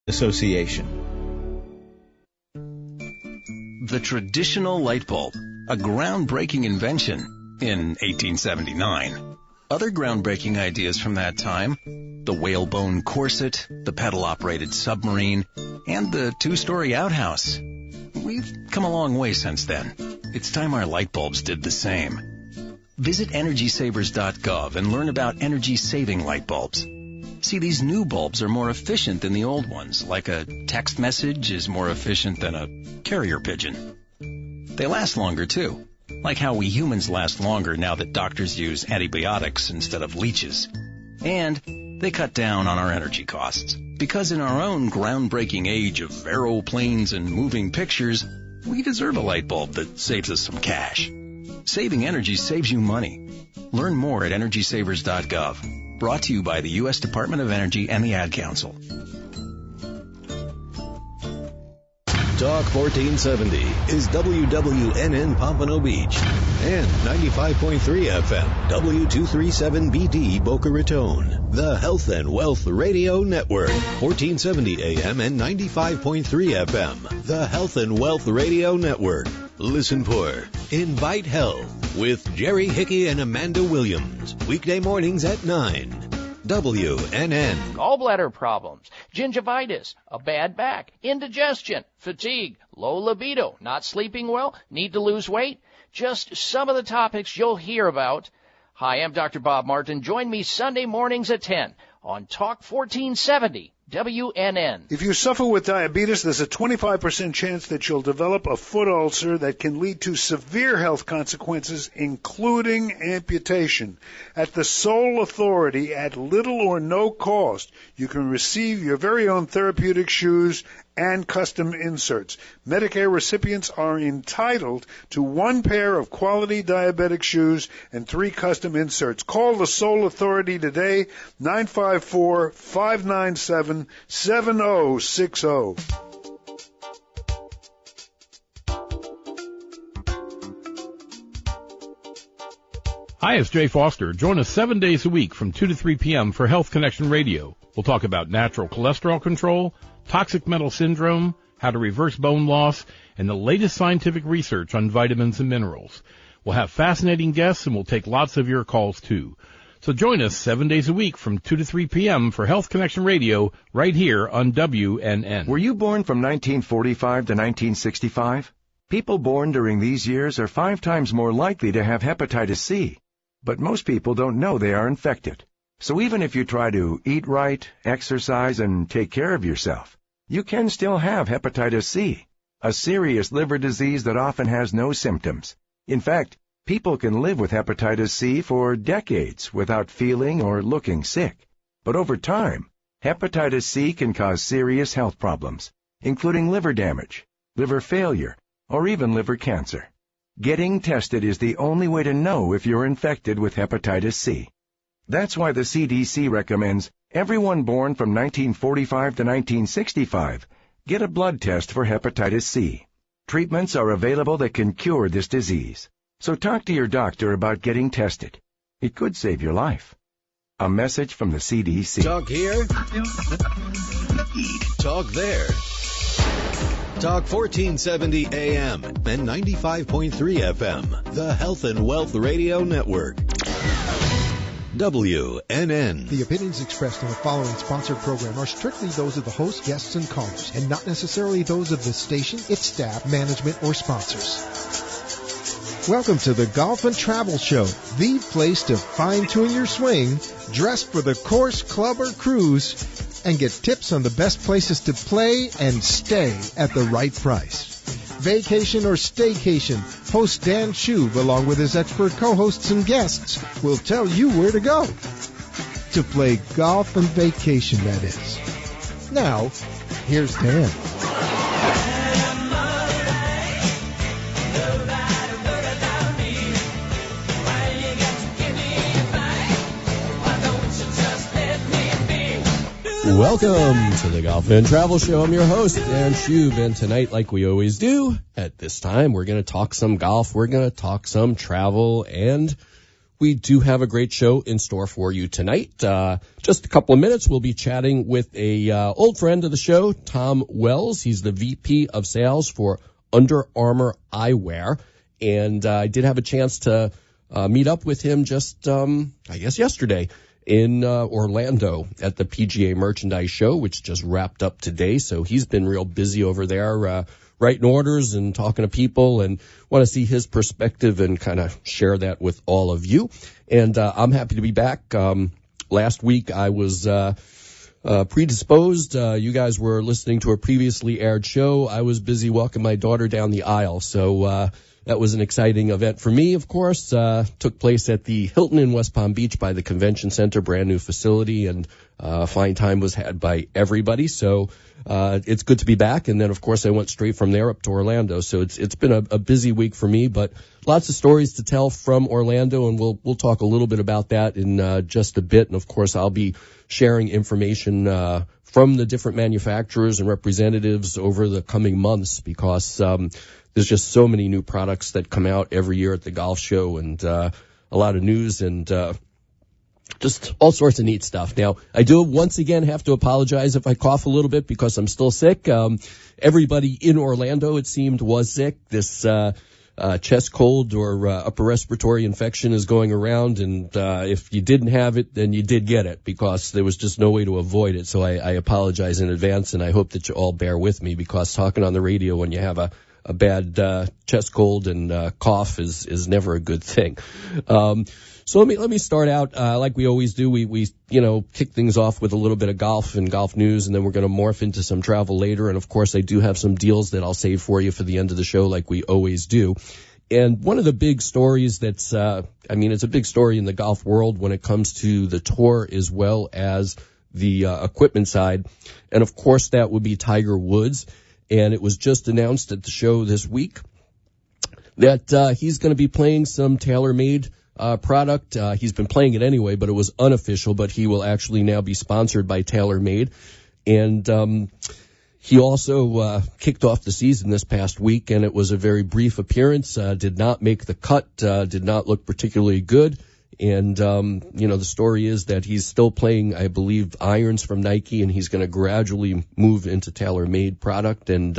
Association. The traditional light bulb, a groundbreaking invention in 1879. Other groundbreaking ideas from that time, the whalebone corset, the pedal-operated submarine, and the two-story outhouse. We've come a long way since then. It's time our light bulbs did the same. Visit EnergySavers.gov and learn about energy-saving light bulbs. See, these new bulbs are more efficient than the old ones, like a text message is more efficient than a carrier pigeon. They last longer, too, like how we humans last longer now that doctors use antibiotics instead of leeches. And they cut down on our energy costs, because in our own groundbreaking age of aeroplanes and moving pictures, we deserve a light bulb that saves us some cash. Saving energy saves you money. Learn more at EnergySavers.gov. Brought to you by the U.S. Department of Energy and the Ad Council. Talk 1470 is WWNN Pompano Beach and 95.3 FM W237BD Boca Raton. The Health and Wealth Radio Network, 1470 AM and 95.3 FM. The Health and Wealth Radio Network. Listen for Invite Health with Jerry Hickey and Amanda Williams. Weekday mornings at 9. WNN. Gallbladder problems, gingivitis, a bad back, indigestion, fatigue, low libido, not sleeping well, need to lose weight. Just some of the topics you'll hear about. Hi, I'm Dr. Bob Martin. Join me Sunday mornings at 10 on Talk 1470. WNN. If you suffer with diabetes, there's a 25% chance that you'll develop a foot ulcer that can lead to severe health consequences, including amputation. At the Sole Authority, at little or no cost, you can receive your very own therapeutic shoes and custom inserts. Medicare recipients are entitled to 1 pair of quality diabetic shoes and 3 custom inserts. Call the Sole Authority today, 954-597-7060. Hi, it's Jay Foster. Join us 7 days a week from 2 to 3 p.m. for Health Connection Radio. We'll talk about natural cholesterol control, toxic metal syndrome, how to reverse bone loss, and the latest scientific research on vitamins and minerals. We'll have fascinating guests, and we'll take lots of your calls, too. So join us 7 days a week from 2 to 3 p.m. for Health Connection Radio right here on WNN. Were you born from 1945 to 1965? People born during these years are 5 times more likely to have hepatitis C. But most people don't know they are infected. So even if you try to eat right, exercise, and take care of yourself, you can still have hepatitis C, a serious liver disease that often has no symptoms. In fact, people can live with hepatitis C for decades without feeling or looking sick. But over time, hepatitis C can cause serious health problems, including liver damage, liver failure, or even liver cancer. Getting tested is the only way to know if you're infected with hepatitis C. That's why the CDC recommends everyone born from 1945 to 1965 get a blood test for hepatitis C. Treatments are available that can cure this disease. So talk to your doctor about getting tested. It could save your life. A message from the CDC. Talk here. Talk there. Talk 1470 AM and 95.3 FM. The Health and Wealth Radio Network. WNN. The opinions expressed in the following sponsored program are strictly those of the host, guests, and callers, and not necessarily those of the station, its staff, management, or sponsors. Welcome to the Golf and Travel Show, the place to fine-tune your swing, dress for the course, club, or cruise, and get tips on the best places to play and stay at the right price. Vacation or staycation, host Dan Shub, along with his expert co-hosts and guests, will tell you where to go. To play golf and vacation, that is. Now, here's Dan. Welcome to the Golf and Travel Show. I'm your host, Dan Shub, and tonight, like we always do, at this time, we're going to talk some golf, we're going to talk some travel, and We do have a great show in store for you tonight. Just a couple of minutes, we'll be chatting with a old friend of the show, Tom Wells. He's the VP of Sales for Under Armour Eyewear. And I did have a chance to meet up with him just, I guess, yesterday in Orlando at the PGA Merchandise Show, which just wrapped up today. So he's been real busy over there, writing orders and talking to people, and want to see his perspective and kind of share that with all of you. And I'm happy to be back. Last week I was predisposed. You guys were listening to a previously aired show. I was busy walking my daughter down the aisle, so that was an exciting event for me, of course. Took place at the Hilton in West Palm Beach by the Convention Center, brand new facility, and fine time was had by everybody. So it's good to be back. And then, of course, I went straight from there up to Orlando. So it's been a busy week for me, but lots of stories to tell from Orlando, and we'll talk a little bit about that in just a bit. And, of course, I'll be sharing information from the different manufacturers and representatives over the coming months, because there's just so many new products that come out every year at the golf show, and a lot of news and just all sorts of neat stuff. Now, I do once again have to apologize if I cough a little bit because I'm still sick. Everybody in Orlando, it seemed, was sick. This chest cold or upper respiratory infection is going around, and if you didn't have it, then you did get it, because there was just no way to avoid it. So I apologize in advance, and I hope that you all bear with me, because talking on the radio when you have a bad chest cold and cough is never a good thing. So let me start out like we always do. We kick things off with a little bit of golf and golf news, and then we're going to morph into some travel later. And of course, I do have some deals that I'll save for you for the end of the show, like we always do. And one of the big stories that's it's a big story in the golf world when it comes to the tour as well as the equipment side, and of course that would be Tiger Woods. And it was just announced at the show this week that he's going to be playing some TaylorMade product. He's been playing it anyway, but it was unofficial, but he will actually now be sponsored by TaylorMade. And he also kicked off the season this past week, and it was a very brief appearance, did not make the cut, did not look particularly good. And, the story is that he's still playing, I believe, irons from Nike, and he's going to gradually move into TaylorMade product, and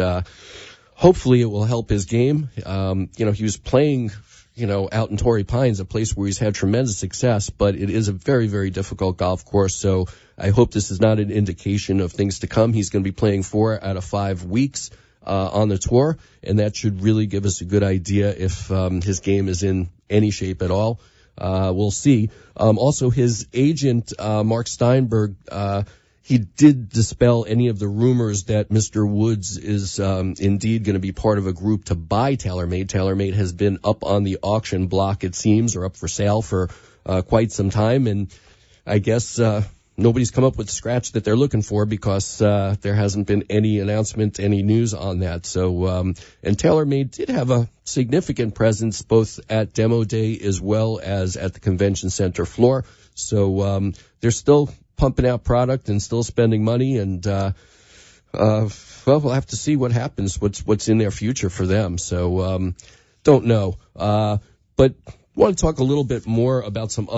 hopefully it will help his game. He was playing, out in Torrey Pines, a place where he's had tremendous success, but it is a very, very difficult golf course. So I hope this is not an indication of things to come. He's going to be playing 4 out of 5 weeks on the tour, and that should really give us a good idea if his game is in any shape at all. We'll see. Also, his agent, Mark Steinberg, he did dispel any of the rumors that Mr. Woods is indeed going to be part of a group to buy TaylorMade. TaylorMade has been up on the auction block, it seems, or up for sale for quite some time, and I guess nobody's come up with the scratch that they're looking for, because there hasn't been any announcement, any news on that. So, and TaylorMade did have a significant presence both at Demo Day as well as at the Convention Center floor. So they're still pumping out product and still spending money, and we'll have to see what happens, what's in their future for them. So don't know. But want to talk a little bit more about some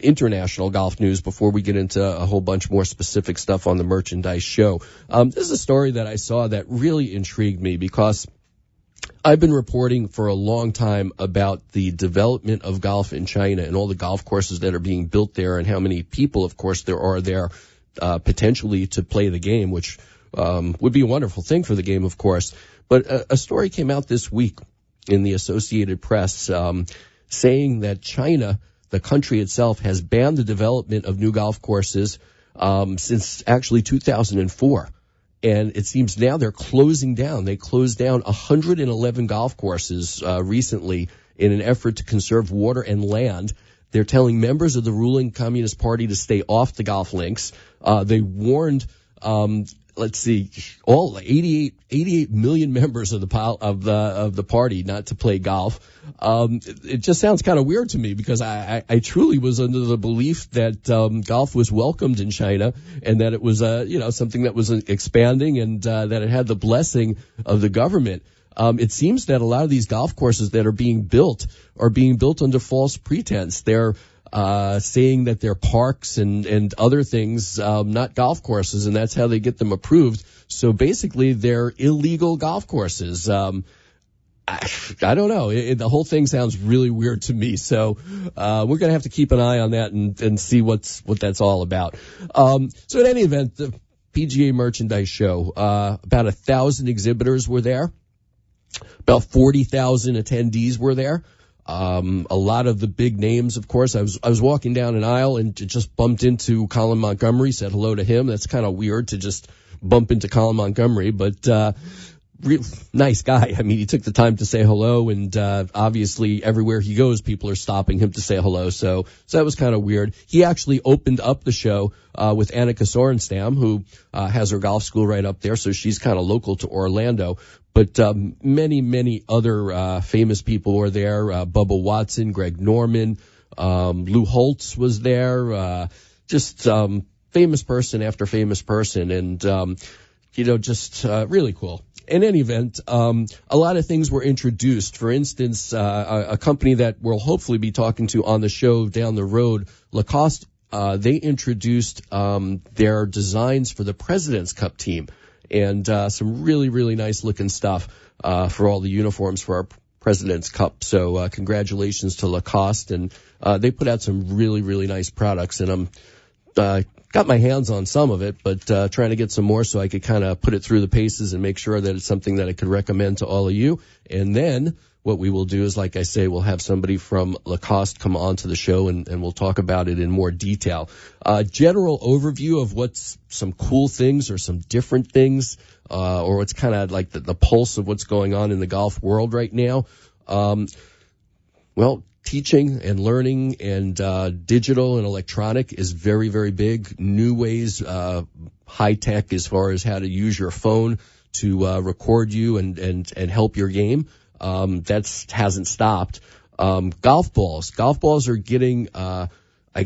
international golf news before we get into a whole bunch more specific stuff on the merchandise show. This is a story that I saw that really intrigued me, because I've been reporting for a long time about the development of golf in China and all the golf courses that are being built there, and how many people, of course, there are there potentially to play the game, which would be a wonderful thing for the game, of course. But a story came out this week in the Associated Press saying that China, the country itself, has banned the development of new golf courses since actually 2004. And it seems now they're closing down. They closed down 111 golf courses recently in an effort to conserve water and land. They're telling members of the ruling Communist Party to stay off the golf links. They warned all 88 million members of the party not to play golf. It just sounds kind of weird to me, because I truly was under the belief that golf was welcomed in China, and that it was something that was expanding, and that it had the blessing of the government. it seems that a lot of these golf courses that are being built under false pretense. They're saying that they're parks and other things, not golf courses, and that's how they get them approved. So basically, they're illegal golf courses. I don't know. The whole thing sounds really weird to me. So we're going to have to keep an eye on that and see what that's all about. So in any event, the PGA Merchandise Show, about 1,000 exhibitors were there. About 40,000 attendees were there. A lot of the big names, of course. I was walking down an aisle and just bumped into Colin Montgomery, said hello to him. That's kind of weird to just bump into Colin Montgomery, but nice guy. I mean, he took the time to say hello, and obviously everywhere he goes, people are stopping him to say hello. So that was kind of weird. He actually opened up the show with Annika Sorenstam, who has her golf school right up there, so she's kind of local to Orlando. But many, many other famous people were there. Bubba Watson, Greg Norman, Lou Holtz was there. Just famous person after famous person, and just really cool. In any event, a lot of things were introduced. For instance, a company that we'll hopefully be talking to on the show down the road, Lacoste, they introduced their designs for the President's Cup team, and some really, really nice looking stuff for all the uniforms for our President's Cup. So congratulations to Lacoste, and they put out some really, really nice products, and I'm got my hands on some of it, but trying to get some more so I could kind of put it through the paces and make sure that it's something that I could recommend to all of you. And then what we will do is, like I say, we'll have somebody from Lacoste come on to the show, and we'll talk about it in more detail. General overview of what's some cool things or some different things, or what's kind of like the pulse of what's going on in the golf world right now. Well, teaching and learning and digital and electronic is very, very big. New ways, high tech as far as how to use your phone to record you and help your game. That hasn't stopped. Golf balls are getting,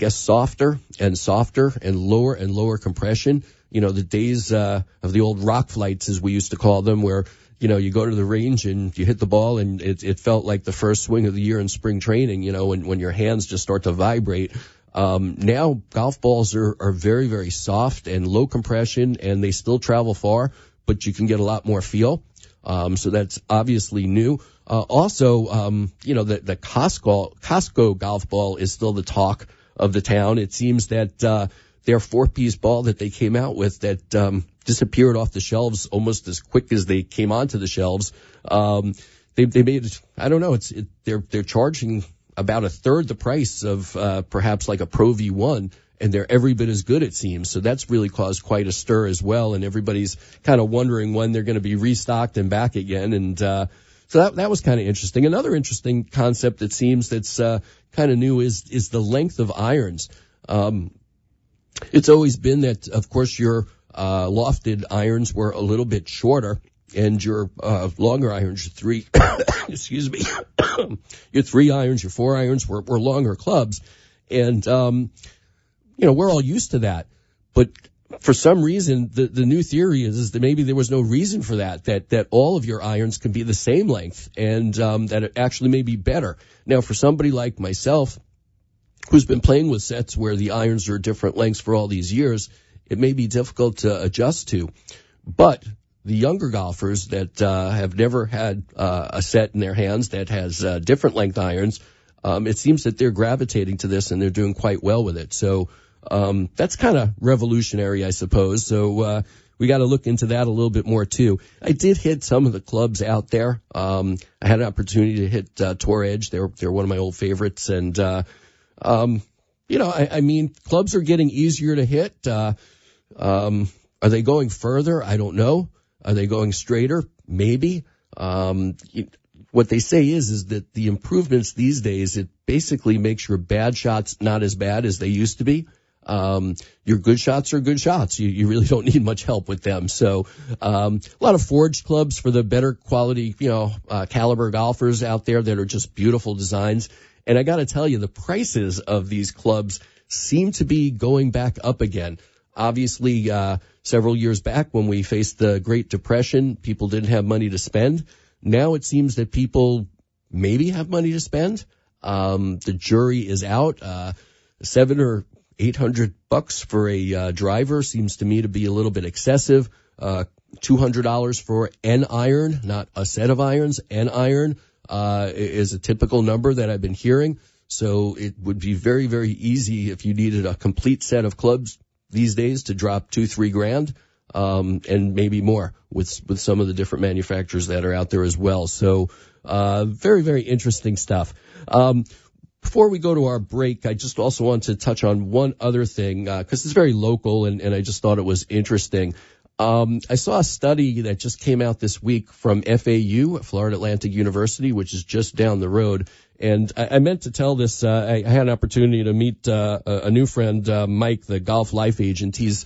softer and softer and lower compression. You know, the days of the old rock flights, as we used to call them, where you go to the range and you hit the ball and it felt like the first swing of the year in spring training, when your hands just start to vibrate. Now golf balls are very, very soft and low compression, and they still travel far, but you can get a lot more feel. So that's obviously new. Also, the Costco golf ball is still the talk of the town. It seems that, their 4-piece ball that they came out with that, disappeared off the shelves almost as quick as they came onto the shelves. They made, I don't know, they're charging about a third the price of, perhaps like a Pro V1, and they're every bit as good, it seems. So that's really caused quite a stir as well, and everybody's kind of wondering when they're going to be restocked and back again. And, so that was kind of interesting. Another interesting concept that seems that's, kind of new is the length of irons. It's always been that, of course, your lofted irons were a little bit shorter, and your longer irons, your 3 excuse me, your 3 irons, your 4 irons were longer clubs, and we're all used to that. But for some reason, the new theory is that maybe there was no reason for that all of your irons can be the same length, and that it actually may be better. Now, for somebody like myself, who's been playing with sets where the irons are different lengths for all these years, it may be difficult to adjust to. But the younger golfers that have never had a set in their hands that has different length irons, it seems that they're gravitating to this and they're doing quite well with it. So that's kind of revolutionary, I suppose. So we got to look into that a little bit more too. I did hit some of the clubs out there. I had an opportunity to hit Tour Edge. They're one of my old favorites, and I mean, clubs are getting easier to hit. Are they going further? I don't know. Are they going straighter? Maybe. What they say is that the improvements these days, it basically makes your bad shots not as bad as they used to be. Your good shots are good shots. You really don't need much help with them. So, a lot of forged clubs for the better quality, caliber golfers out there that are just beautiful designs. And I got to tell you, the prices of these clubs seem to be going back up again. Obviously, several years back when we faced the Great Depression, people didn't have money to spend. Now it seems that people maybe have money to spend. The jury is out. $700 or $800 for a driver seems to me to be a little bit excessive. $200 for an iron, not a set of irons. An iron is a typical number that I've been hearing. So it would be very, very easy if you needed a complete set of clubs these days to drop $2-3 grand, and maybe more with some of the different manufacturers that are out there as well. So very, very interesting stuff. Before we go to our break, I just also want to touch on one other thing, because it's very local, and I just thought it was interesting. I saw a study that just came out this week from FAU, Florida Atlantic University, which is just down the road. And I meant to tell this, I had an opportunity to meet a new friend, Mike, the golf life agent. He's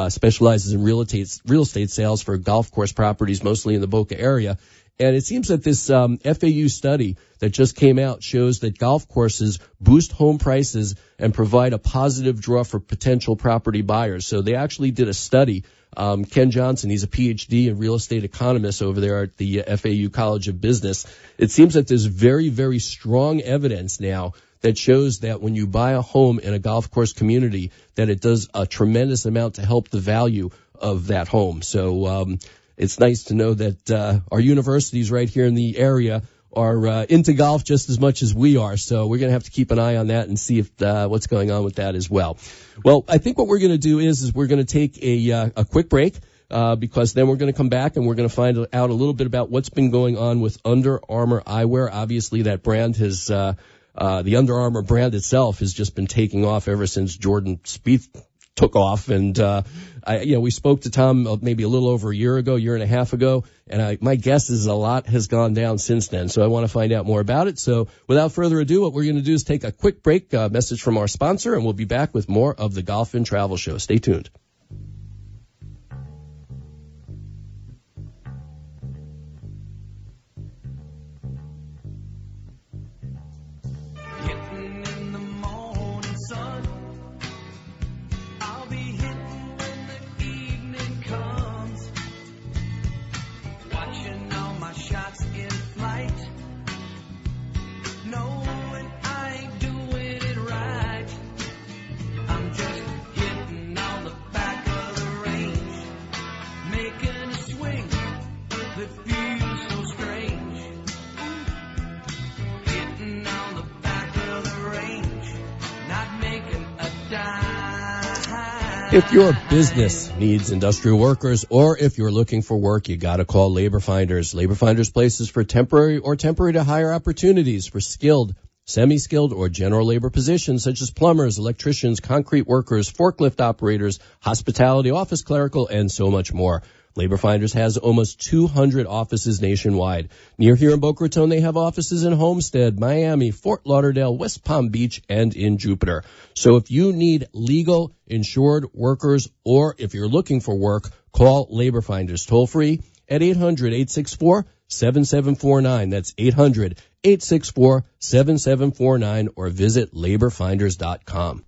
specializes in real estate sales for golf course properties, mostly in the Boca area. And it seems that this FAU study that just came out shows that golf courses boost home prices and provide a positive draw for potential property buyers. So they actually did a study. Ken Johnson, he's a PhD and real estate economist over there at the FAU College of Business. It seems that there's very, very strong evidence now that shows that when you buy a home in a golf course community, that it does a tremendous amount to help the value of that home. So it's nice to know that our universities right here in the area are into golf just as much as we are. So we're going to have to keep an eye on that and see if what's going on with that as well. Well, I think what we're going to do is we're going to take a quick break, because then we're going to come back and we're going to find out a little bit about what's been going on with Under Armour eyewear. Obviously, that brand has the Under Armour brand itself has just been taking off ever since Jordan Spieth took off. And we spoke to Tom maybe a little over a year and a half ago, and my guess is a lot has gone down since then. So I want to find out more about it. So without further ado, what we're going to do is take a quick break, message from our sponsor, and we'll be back with more of the Golf and Travel Show. Stay tuned. If your business needs industrial workers, or if you're looking for work, you got to call Labor Finders. Labor Finders places for temporary or temporary to hire opportunities for skilled, semi-skilled, or general labor positions such as plumbers, electricians, concrete workers, forklift operators, hospitality, office clerical, and so much more. Labor Finders has almost 200 offices nationwide. Near here in Boca Raton, they have offices in Homestead, Miami, Fort Lauderdale, West Palm Beach, and in Jupiter. So if you need legal, insured workers, or if you're looking for work, call Labor Finders toll free at 800-864-7749. That's 800-864-7749, or visit laborfinders.com.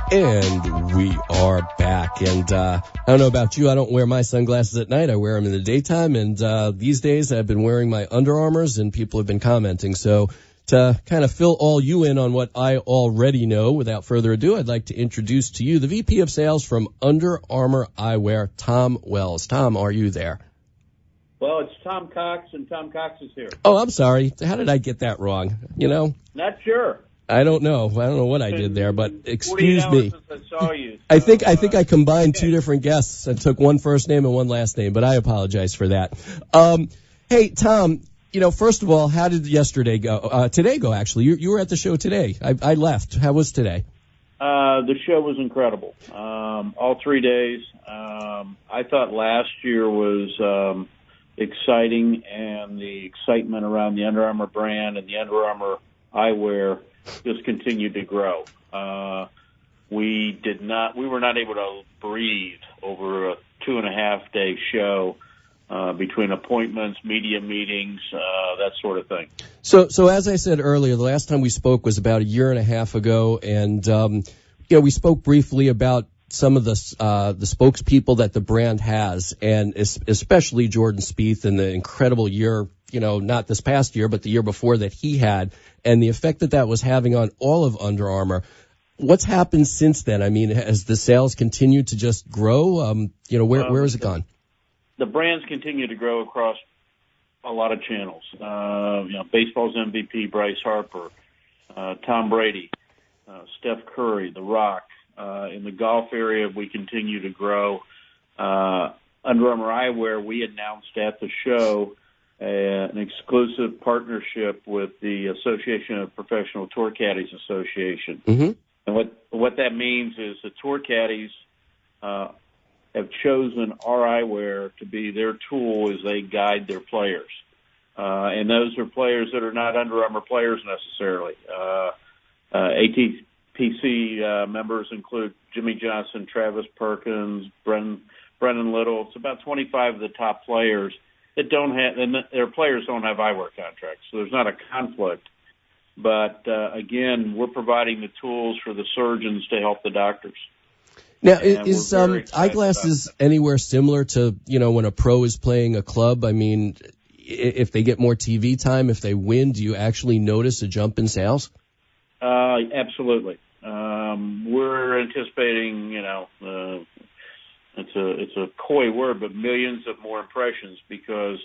And we are back. And I don't know about you, I don't wear my sunglasses at night. I wear them in the daytime. And these days I've been wearing my Under Armours, and people have been commenting. So to kind of fill all you in on what I already know, without further ado, I'd like to introduce to you the VP of Sales from Under Armour Eyewear, Tom Wells. Tom, are you there? Well, it's Tom Cox, and Tom Cox is here. Oh, I'm sorry. How did I get that wrong? You know? Not sure. I don't know what I did there, but excuse me. Since I saw you, so, I think I combined two different guests and took one first name and one last name, but I apologize for that. Hey, Tom, first of all, how did yesterday go? Today go, actually. You were at the show today. I left. How was today? The show was incredible. All 3 days. I thought last year was exciting, and the excitement around the Under Armour brand and the Under Armour eyewear just continued to grow. We were not able to breathe over a 2.5-day show between appointments, media meetings, that sort of thing. So as I said earlier, the last time we spoke was about 1.5 years ago, and we spoke briefly about some of the spokespeople that the brand has, and especially Jordan Spieth and the incredible year, not this past year, but the year before that he had, and the effect that was having on all of Under Armour. What's happened since then? I mean, has the sales continued to just grow? Where has it gone? The brands continue to grow across a lot of channels. Baseball's MVP, Bryce Harper, Tom Brady, Steph Curry, The Rock. In the golf area, we continue to grow. Under Armour Eyewear, we announced at the show an exclusive partnership with the Association of Professional Tour Caddies Association. Mm-hmm. And what that means is the tour caddies have chosen our eyewear to be their tool as they guide their players. And those are players that are not Under Armour players necessarily. ATPC members include Jimmy Johnson, Travis Perkins, Brendan Little. It's about 25 of the top players that don't have, and their players don't have eyewear contracts, so there's not a conflict. But again, we're providing the tools for the surgeons to help the doctors. Now, is eyeglasses anywhere similar to, when a pro is playing a club? I mean, if they get more TV time, if they win, do you actually notice a jump in sales? Absolutely. We're anticipating, it's a coy word, but millions of more impressions, because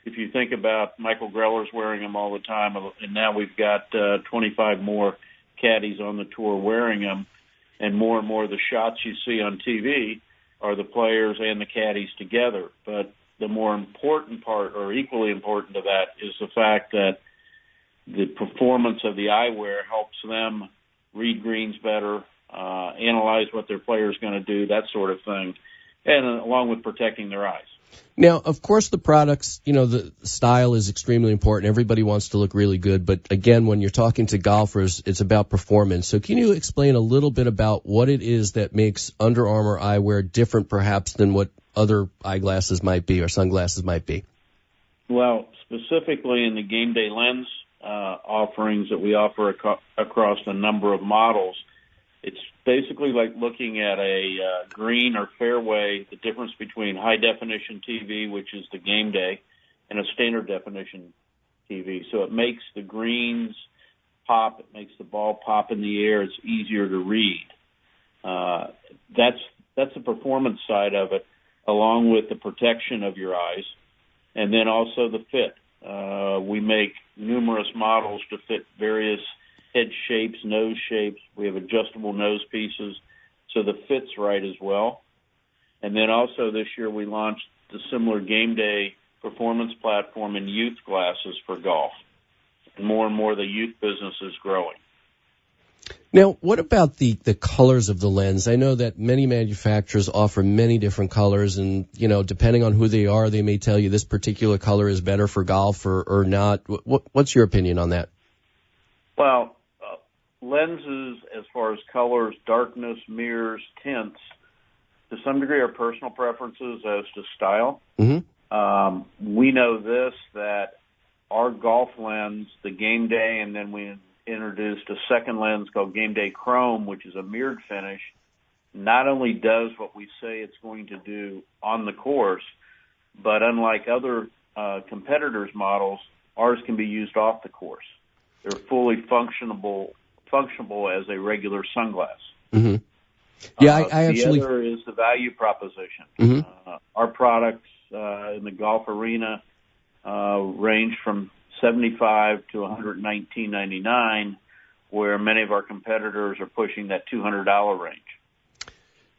if you think about Michael Greller's wearing them all the time, and now we've got 25 more caddies on the tour wearing them, and more of the shots you see on TV are the players and the caddies together. But the more important part, or equally important to that, is the fact that the performance of the eyewear helps them read greens better, analyze what their player is going to do, that sort of thing, and along with protecting their eyes. Now, of course, the products, the style is extremely important. Everybody wants to look really good. But again, when you're talking to golfers, it's about performance. So can you explain a little bit about what it is that makes Under Armour eyewear different perhaps than what other eyeglasses might be or sunglasses might be? Well, specifically in the game day lens offerings that we offer across a number of models, it's basically like looking at a green or fairway, the difference between high-definition TV, which is the game day, and a standard definition TV. So it makes the greens pop. It makes the ball pop in the air. It's easier to read. That's the performance side of it, along with the protection of your eyes, and then also the fit. We make numerous models to fit various head shapes, nose shapes. We have adjustable nose pieces, so the fit's right as well. And then also this year we launched the similar game day performance platform in youth glasses for golf. And more the youth business is growing. Now, what about the colors of the lens? I know that many manufacturers offer many different colors, and, depending on who they are, they may tell you this particular color is better for golf or not. What's your opinion on that? Well, lenses, as far as colors, darkness, mirrors, tints, to some degree are personal preferences as to style. Mm-hmm. We know this, that our golf lens, the game day, and then we introduced a second lens called Game Day Chrome, which is a mirrored finish, not only does what we say it's going to do on the course, but unlike other competitors' models, ours can be used off the course. They're fully functional as a regular sunglass. Mm-hmm. Yeah, I actually. The other is the value proposition. Mm-hmm. Our products in the golf arena range from $75 to $119.99, where many of our competitors are pushing that $200 range.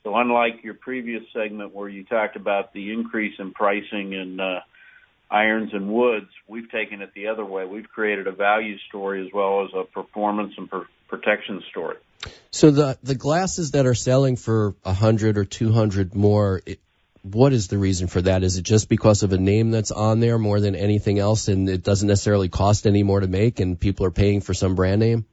So unlike your previous segment where you talked about the increase in pricing in irons and woods, we've taken it the other way. We've created a value story as well as a performance and protection story. So the glasses that are selling for 100 or 200 more, what is the reason for that? Is it just because of a name that's on there more than anything else, and it doesn't necessarily cost any more to make, and people are paying for some brand name?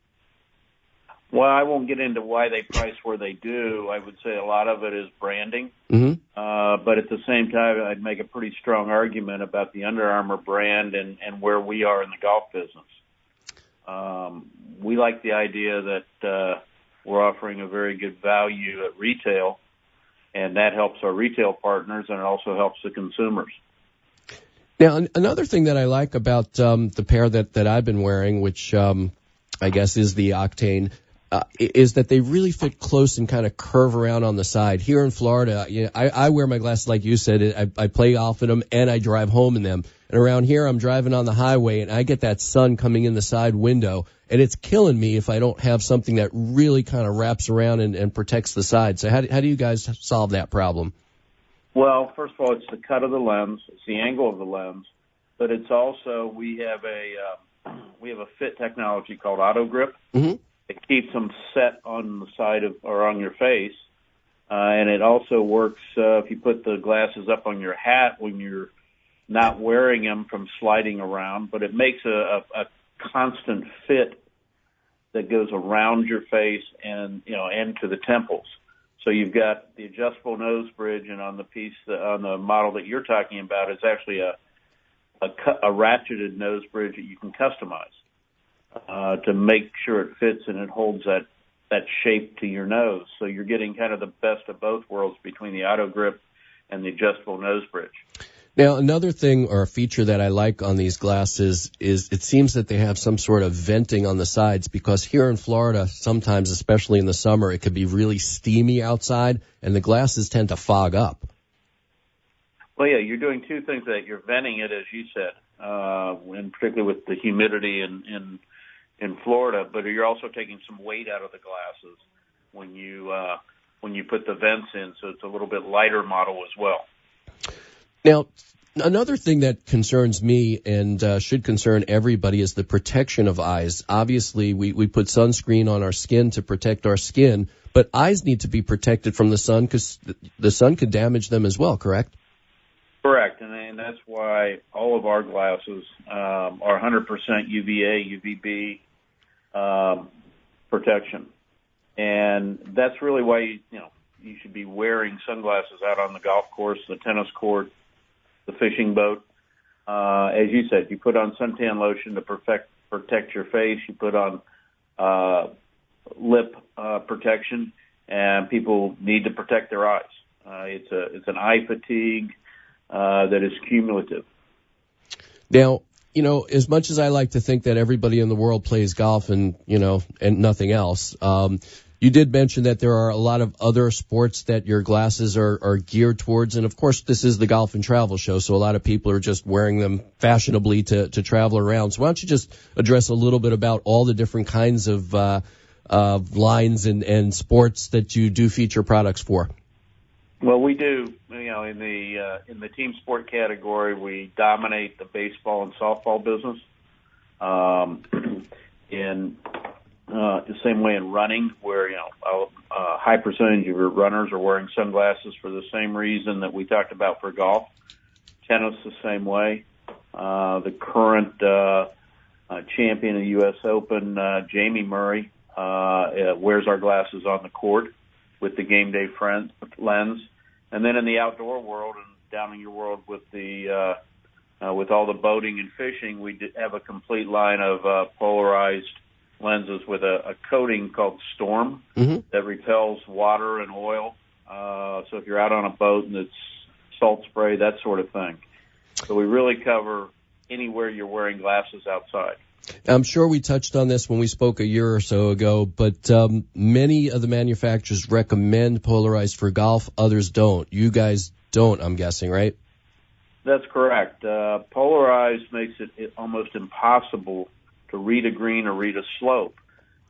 Well, I won't get into why they price where they do. I would say a lot of it is branding. Mm-hmm. But at the same time, I'd make a pretty strong argument about the Under Armour brand and where we are in the golf business. We like the idea that we're offering a very good value at retail, and that helps our retail partners, and it also helps the consumers. Now, another thing that I like about the pair that I've been wearing, which I guess is the Octane, is that they really fit close and kind of curve around on the side. Here in Florida, I wear my glasses like you said. I play golf in them, and I drive home in them. And around here, I'm driving on the highway, and I get that sun coming in the side window, and it's killing me if I don't have something that really kind of wraps around and protects the side. So how do you guys solve that problem? Well, first of all, it's the cut of the lens, it's the angle of the lens, but it's also we have a fit technology called Auto Grip. Mm-hmm. It keeps them set on the side of or on your face, and it also works if you put the glasses up on your hat when you're not wearing them from sliding around. But it makes a constant fit that goes around your face and and to the temples. So you've got the adjustable nose bridge, and on the model that you're talking about, it's actually a ratcheted nose bridge that you can customize to make sure it fits and it holds that shape to your nose. So you're getting kind of the best of both worlds between the Auto Grip and the adjustable nose bridge. Now, another thing or a feature that I like on these glasses is it seems that they have some sort of venting on the sides, because here in Florida, sometimes, especially in the summer, it could be really steamy outside, and the glasses tend to fog up. Well, yeah, you're doing two things that you're venting it, as you said, and particularly with the humidity in Florida, but you're also taking some weight out of the glasses when you put the vents in, so it's a little bit lighter model as well. Now, another thing that concerns me and should concern everybody is the protection of eyes. Obviously, we put sunscreen on our skin to protect our skin, but eyes need to be protected from the sun because the sun could damage them as well, correct? Correct, and that's why all of our glasses are 100% UVA, UVB protection. And that's really why you should be wearing sunglasses out on the golf course, the tennis court, the fishing boat. As you said, you put on suntan lotion to protect your face. You put on lip protection, and people need to protect their eyes. It's an eye fatigue that is cumulative. Now, as much as I like to think that everybody in the world plays golf and nothing else, you did mention that there are a lot of other sports that your glasses are geared towards. And, of course, this is the Golf and Travel Show, so a lot of people are just wearing them fashionably to travel around. So why don't you just address a little bit about all the different kinds of lines and sports that you do feature products for? Well, we do. In the team sport category, we dominate the baseball and softball business. In the same way in running, where a high percentage of your runners are wearing sunglasses for the same reason that we talked about for golf. Tennis the same way. The current champion of the U.S. Open, Jamie Murray, wears our glasses on the court with the game day lens. And then in the outdoor world and down in your world with with all the boating and fishing, we have a complete line of polarized lenses with a coating called Storm that repels water and oil. So if you're out on a boat and it's salt spray, that sort of thing. So we really cover anywhere you're wearing glasses outside. I'm sure we touched on this when we spoke a year or so ago, but many of the manufacturers recommend polarized for golf. Others don't. You guys don't, I'm guessing, right? That's correct. Polarized makes it almost impossible to read a green or read a slope.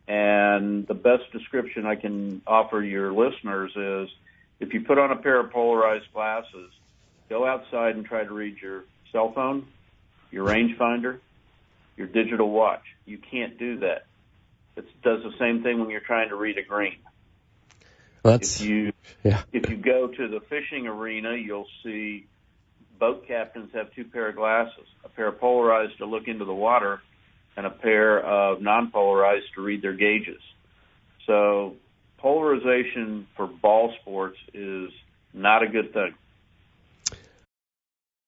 And the best description I can offer your listeners is if you put on a pair of polarized glasses, go outside and try to read your cell phone, your rangefinder, your digital watch. You can't do that. It does the same thing when you're trying to read a green. If you go to the fishing arena, you'll see boat captains have two pair of glasses, a pair of polarized to look into the water and a pair of non-polarized to read their gauges. So polarization for ball sports is not a good thing.